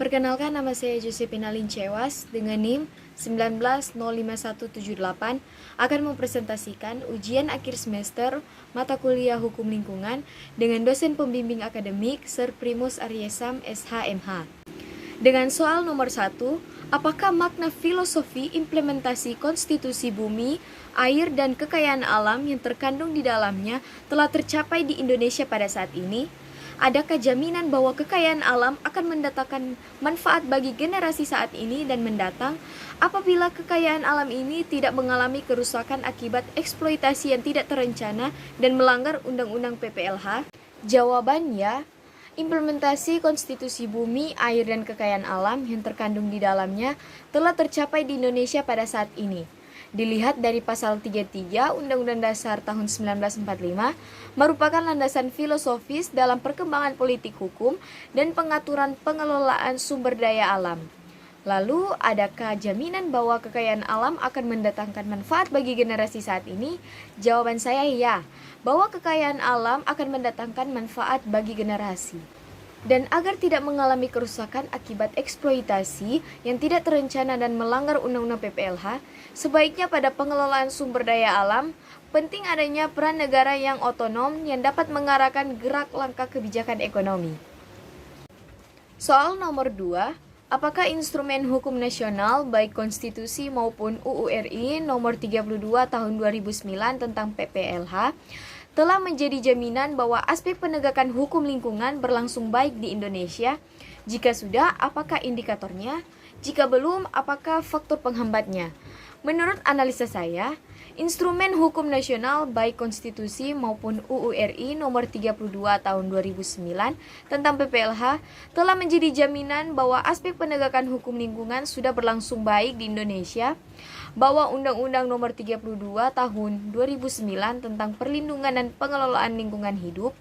Perkenalkan, nama saya Josephina Lincewas dengan NIM 1905178 akan mempresentasikan ujian akhir semester mata kuliah Hukum Lingkungan dengan dosen pembimbing akademik Sir Primus Aryesam SH.MH. Dengan soal nomor 1, apakah makna filosofi implementasi konstitusi bumi, air, dan kekayaan alam yang terkandung di dalamnya telah tercapai di Indonesia pada saat ini? Adakah jaminan bahwa kekayaan alam akan mendatangkan manfaat bagi generasi saat ini dan mendatang apabila kekayaan alam ini tidak mengalami kerusakan akibat eksploitasi yang tidak terencana dan melanggar Undang-Undang PPLH? Jawabannya, implementasi konstitusi bumi, air, dan kekayaan alam yang terkandung di dalamnya telah tercapai di Indonesia pada saat ini. Dilihat dari pasal 33 Undang-Undang Dasar tahun 1945 merupakan landasan filosofis dalam perkembangan politik hukum dan pengaturan pengelolaan sumber daya alam. Lalu, adakah jaminan bahwa kekayaan alam akan mendatangkan manfaat bagi generasi saat ini? Jawaban saya ya, bahwa kekayaan alam akan mendatangkan manfaat bagi generasi. Dan agar tidak mengalami kerusakan akibat eksploitasi yang tidak terencana dan melanggar Undang-Undang PPLH, sebaiknya pada pengelolaan sumber daya alam, penting adanya peran negara yang otonom yang dapat mengarahkan gerak langkah kebijakan ekonomi. Soal nomor 2, apakah instrumen hukum nasional baik konstitusi maupun UU RI nomor 32 tahun 2009 tentang PPLH telah menjadi jaminan bahwa aspek penegakan hukum lingkungan berlangsung baik di Indonesia? Jika sudah, apakah indikatornya? Jika belum, apakah faktor penghambatnya? Menurut analisa saya, instrumen hukum nasional baik konstitusi maupun UU RI nomor 32 tahun 2009 tentang PPLH telah menjadi jaminan bahwa aspek penegakan hukum lingkungan sudah berlangsung baik di Indonesia, bahwa Undang-Undang nomor 32 tahun 2009 tentang perlindungan dan pengelolaan lingkungan hidup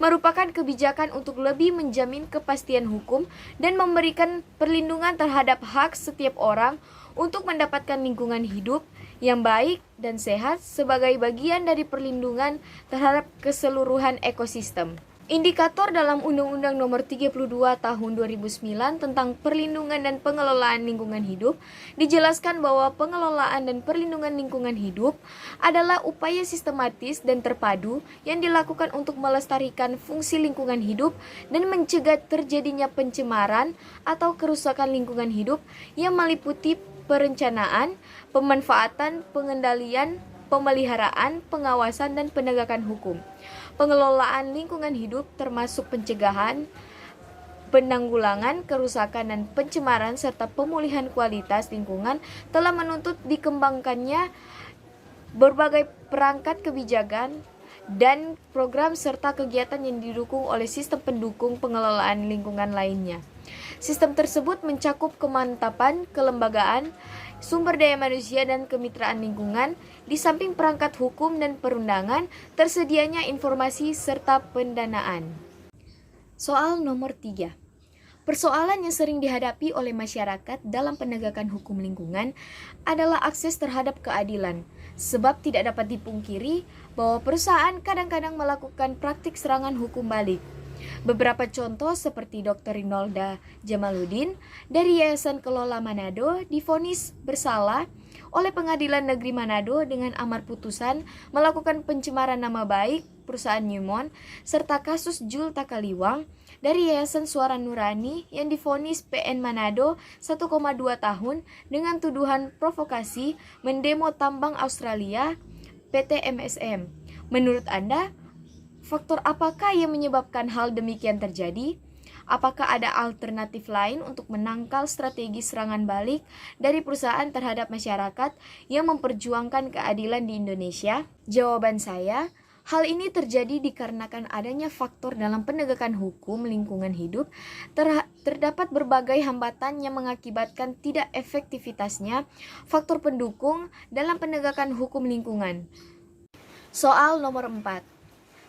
merupakan kebijakan untuk lebih menjamin kepastian hukum dan memberikan perlindungan terhadap hak setiap orang untuk mendapatkan lingkungan hidup yang baik dan sehat sebagai bagian dari perlindungan terhadap keseluruhan ekosistem. Indikator dalam Undang-Undang Nomor 32 Tahun 2009 tentang Perlindungan dan Pengelolaan Lingkungan Hidup dijelaskan bahwa pengelolaan dan perlindungan lingkungan hidup adalah upaya sistematis dan terpadu yang dilakukan untuk melestarikan fungsi lingkungan hidup dan mencegah terjadinya pencemaran atau kerusakan lingkungan hidup yang meliputi perencanaan, pemanfaatan, pengendalian, pemeliharaan, pengawasan, dan penegakan hukum. Pengelolaan lingkungan hidup termasuk pencegahan, penanggulangan kerusakan dan pencemaran serta pemulihan kualitas lingkungan telah menuntut dikembangkannya berbagai perangkat kebijakan dan program serta kegiatan yang didukung oleh sistem pendukung pengelolaan lingkungan lainnya. Sistem tersebut mencakup kemantapan kelembagaan, sumber daya manusia dan kemitraan lingkungan, di samping perangkat hukum dan perundangan, tersedianya informasi serta pendanaan. Soal nomor 3. Persoalan yang sering dihadapi oleh masyarakat dalam penegakan hukum lingkungan adalah akses terhadap keadilan, sebab tidak dapat dipungkiri bahwa perusahaan kadang-kadang melakukan praktik serangan hukum balik. Beberapa contoh seperti Dr. Rinolda Jamaluddin dari Yayasan Kelola Manado divonis bersalah oleh Pengadilan Negeri Manado dengan amar putusan melakukan pencemaran nama baik perusahaan Newmont, serta kasus Jul Takaliwang dari Yayasan Suara Nurani yang divonis PN Manado 1,2 tahun dengan tuduhan provokasi mendemo tambang Australia PT MSM. Menurut Anda, faktor apakah yang menyebabkan hal demikian terjadi? Apakah ada alternatif lain untuk menangkal strategi serangan balik dari perusahaan terhadap masyarakat yang memperjuangkan keadilan di Indonesia? Jawaban saya, hal ini terjadi dikarenakan adanya faktor dalam penegakan hukum lingkungan hidup. Terdapat berbagai hambatan yang mengakibatkan tidak efektivitasnya faktor pendukung dalam penegakan hukum lingkungan. Soal nomor 4.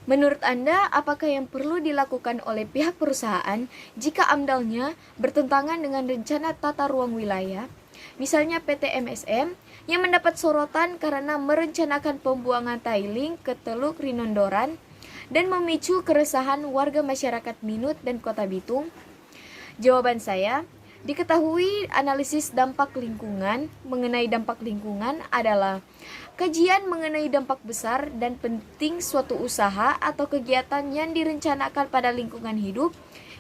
Menurut Anda, apakah yang perlu dilakukan oleh pihak perusahaan jika AMDAL-nya bertentangan dengan rencana tata ruang wilayah? Misalnya PT MSM yang mendapat sorotan karena merencanakan pembuangan tailing ke Teluk Rinondoran dan memicu keresahan warga masyarakat Minut dan Kota Bitung. Jawaban saya, diketahui analisis dampak lingkungan mengenai dampak lingkungan adalah kajian mengenai dampak besar dan penting suatu usaha atau kegiatan yang direncanakan pada lingkungan hidup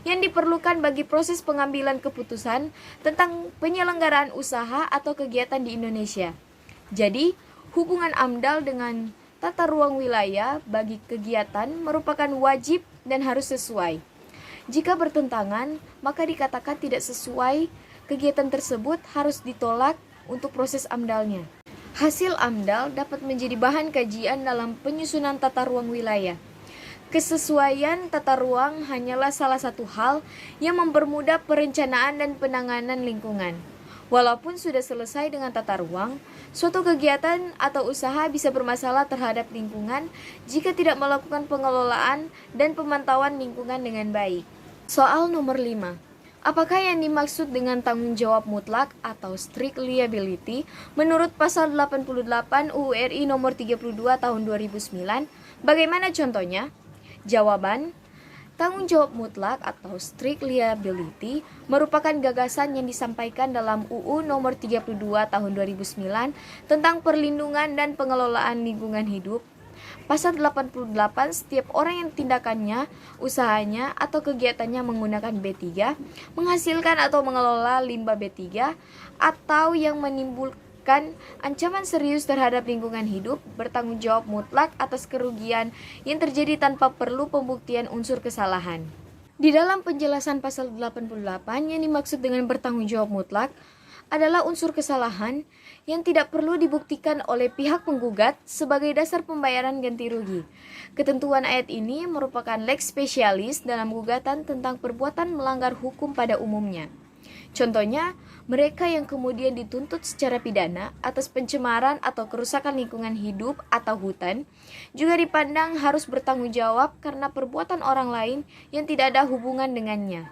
yang diperlukan bagi proses pengambilan keputusan tentang penyelenggaraan usaha atau kegiatan di Indonesia. Jadi, hubungan AMDAL dengan tata ruang wilayah bagi kegiatan merupakan wajib dan harus sesuai. Jika bertentangan, maka dikatakan tidak sesuai, kegiatan tersebut harus ditolak untuk proses AMDAL-nya. Hasil AMDAL dapat menjadi bahan kajian dalam penyusunan tata ruang wilayah. Kesesuaian tata ruang hanyalah salah satu hal yang mempermudah perencanaan dan penanganan lingkungan. Walaupun sudah selesai dengan tata ruang, suatu kegiatan atau usaha bisa bermasalah terhadap lingkungan jika tidak melakukan pengelolaan dan pemantauan lingkungan dengan baik. Soal nomor 5. Apakah yang dimaksud dengan tanggung jawab mutlak atau strict liability menurut pasal 88 UU RI nomor 32 tahun 2009? Bagaimana contohnya? Jawaban, tanggung jawab mutlak atau strict liability merupakan gagasan yang disampaikan dalam UU nomor 32 tahun 2009 tentang perlindungan dan pengelolaan lingkungan hidup. Pasal 88, setiap orang yang tindakannya, usahanya, atau kegiatannya menggunakan B3, menghasilkan atau mengelola limbah B3, atau yang menimbulkan ancaman serius terhadap lingkungan hidup, bertanggung jawab mutlak atas kerugian yang terjadi tanpa perlu pembuktian unsur kesalahan. Di dalam penjelasan pasal 88, yang dimaksud dengan bertanggung jawab mutlak adalah unsur kesalahan yang tidak perlu dibuktikan oleh pihak penggugat sebagai dasar pembayaran ganti rugi. Ketentuan ayat ini merupakan lex specialis dalam gugatan tentang perbuatan melanggar hukum pada umumnya. Contohnya, mereka yang kemudian dituntut secara pidana atas pencemaran atau kerusakan lingkungan hidup atau hutan juga dipandang harus bertanggung jawab karena perbuatan orang lain yang tidak ada hubungan dengannya.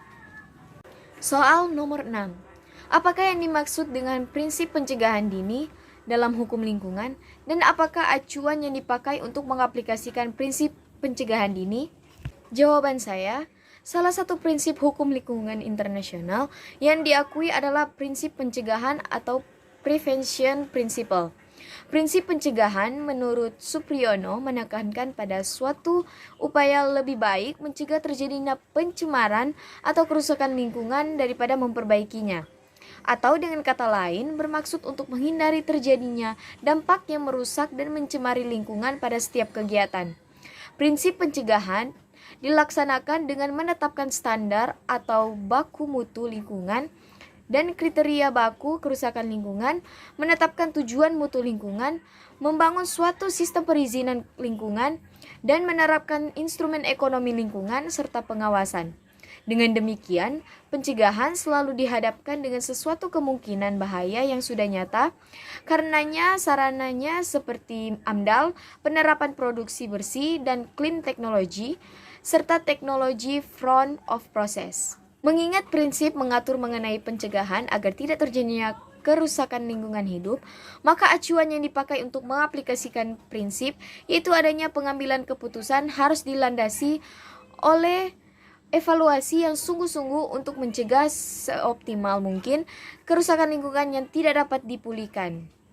Soal nomor 6. Apakah yang dimaksud dengan prinsip pencegahan dini dalam hukum lingkungan dan apakah acuan yang dipakai untuk mengaplikasikan prinsip pencegahan dini? Jawaban saya, salah satu prinsip hukum lingkungan internasional yang diakui adalah prinsip pencegahan atau prevention principle. Prinsip pencegahan menurut Supriyono menekankan pada suatu upaya lebih baik mencegah terjadinya pencemaran atau kerusakan lingkungan daripada memperbaikinya. Atau dengan kata lain, bermaksud untuk menghindari terjadinya dampak yang merusak dan mencemari lingkungan pada setiap kegiatan. Prinsip pencegahan dilaksanakan dengan menetapkan standar atau baku mutu lingkungan dan kriteria baku kerusakan lingkungan, menetapkan tujuan mutu lingkungan, membangun suatu sistem perizinan lingkungan, dan menerapkan instrumen ekonomi lingkungan serta pengawasan. Dengan demikian, pencegahan selalu dihadapkan dengan sesuatu kemungkinan bahaya yang sudah nyata, karenanya sarananya seperti AMDAL, penerapan produksi bersih dan clean technology, serta teknologi front of process. Mengingat prinsip mengatur mengenai pencegahan agar tidak terjadinya kerusakan lingkungan hidup, maka acuan yang dipakai untuk mengaplikasikan prinsip yaitu adanya pengambilan keputusan harus dilandasi oleh evaluasi yang sungguh-sungguh untuk mencegah seoptimal mungkin kerusakan lingkungan yang tidak dapat dipulihkan.